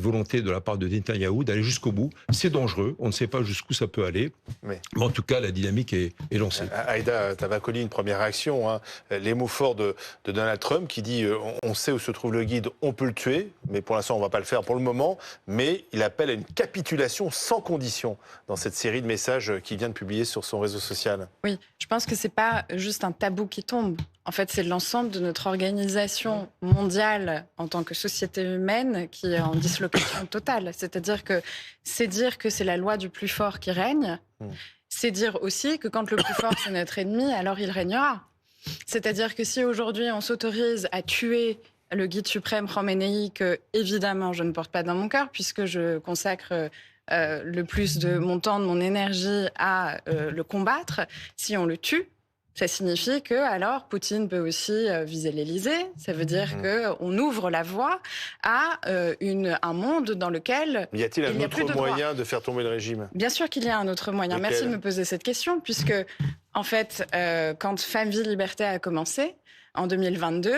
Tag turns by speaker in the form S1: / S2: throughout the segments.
S1: volonté de la part de Netanyahou d'aller jusqu'au bout. C'est dangereux, on ne sait pas jusqu'où ça peut aller. Mais en tout cas, la dynamique est lancée.
S2: Aïda Tavakoli, une première réaction. Hein. Les mots forts de Donald Trump qui dit on sait où se trouve le guide, on peut le tuer, mais pour l'instant on ne va pas le faire pour le moment. Mais il appelle à une capitulation sans condition dans cette série de messages qu'il vient de publier sur son réseau social.
S3: Oui, je pense que ce n'est pas juste un tabou qui tombe. En fait, c'est l'ensemble de notre organisation mondiale en tant que société humaine qui est en dislocation totale. C'est-à-dire que c'est dire que c'est la loi du plus fort qui règne. C'est dire aussi que quand le plus fort c'est notre ennemi, alors il régnera. C'est-à-dire que si aujourd'hui on s'autorise à tuer le guide suprême Khamenei, que évidemment je ne porte pas dans mon cœur puisque je consacre le plus de mon temps, de mon énergie à le combattre, si on le tue, ça signifie que alors Poutine peut aussi viser l'Élysée. Ça veut dire qu'on ouvre la voie à un monde dans lequel
S2: y a-t-il un autre moyen de faire tomber le régime ?
S3: Bien sûr qu'il y a un autre moyen. Merci de me poser cette question, puisque en fait, quand Femme, Vie, Liberté a commencé en 2022,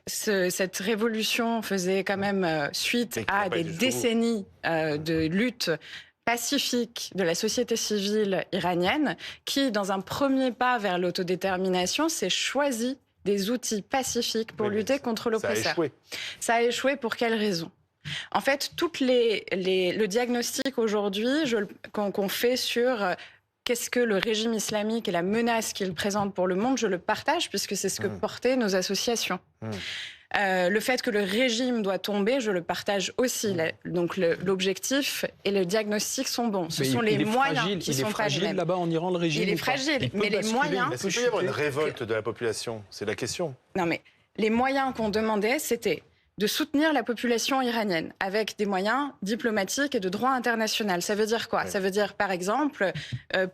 S3: cette révolution faisait quand même suite à des décennies de lutte pacifique de la société civile iranienne qui, dans un premier pas vers l'autodétermination, s'est choisi des outils pacifiques pour lutter contre l'oppresseur.
S2: Ça a échoué.
S3: Ça a échoué pour quelles raisons ? En fait, le diagnostic aujourd'hui qu'on fait sur qu'est-ce que le régime islamique et la menace qu'il présente pour le monde, je le partage puisque c'est ce que portaient nos associations. Le fait que le régime doit tomber, je le partage aussi. Donc l'objectif et le diagnostic sont bons. Ce sont les moyens qui sont pas les mêmes. Il est fragile
S4: là-bas en Iran, le régime.
S3: Il est fragile, mais les moyens...
S2: Est-ce qu'il peut y avoir une révolte de la population ? C'est la question.
S3: Non, mais les moyens qu'on demandait, c'était de soutenir la population iranienne avec des moyens diplomatiques et de droit international. Ça veut dire quoi ? Ça veut dire, par exemple,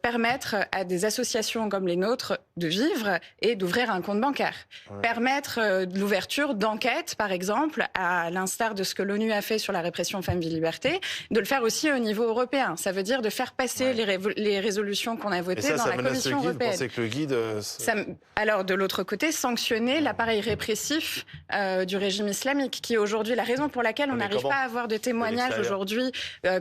S3: permettre à des associations comme les nôtres de vivre et d'ouvrir un compte bancaire. Permettre l'ouverture d'enquêtes, par exemple, à l'instar de ce que l'ONU a fait sur la répression Femmes, Vie, Liberté, de le faire aussi au niveau européen. Ça veut dire de faire passer les résolutions qu'on a votées dans la Commission européenne.
S2: Vous pensez que le guide...
S3: Alors, de l'autre côté, sanctionner l'appareil répressif du régime islamique, qui est aujourd'hui la raison pour laquelle on n'arrive pas à avoir de témoignages aujourd'hui,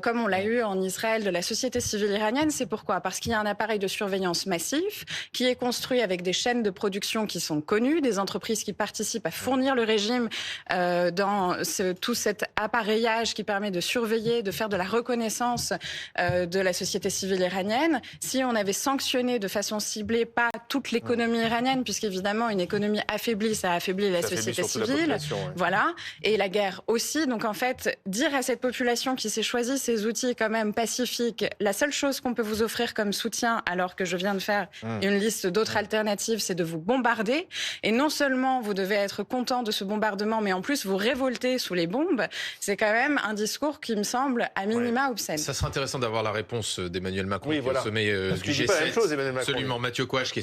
S3: comme on l'a eu en Israël, de la société civile iranienne. C'est pourquoi ? Parce qu'il y a un appareil de surveillance massif qui est construit avec des chaînes de production qui sont connues, des entreprises qui participent à fournir le régime dans tout cet appareillage qui permet de surveiller, de faire de la reconnaissance de la société civile iranienne. Si on avait sanctionné de façon ciblée pas toute l'économie iranienne, puisqu'évidemment une économie affaiblie, ça affaiblit la société civile. Voilà. Et la guerre aussi. Donc en fait, dire à cette population qui s'est choisi ces outils quand même pacifiques, la seule chose qu'on peut vous offrir comme soutien, alors que je viens de faire une liste d'autres alternatives, c'est de vous bombarder. Et non seulement vous devez être content de ce bombardement, mais en plus vous révolter sous les bombes. C'est quand même un discours qui me semble à minima obscène.
S5: Ça serait intéressant d'avoir la réponse d'Emmanuel Macron
S2: au
S5: sommet du G7.
S2: Pas la même chose, Emmanuel Macron.
S5: Absolument, Mathieu Couache qui est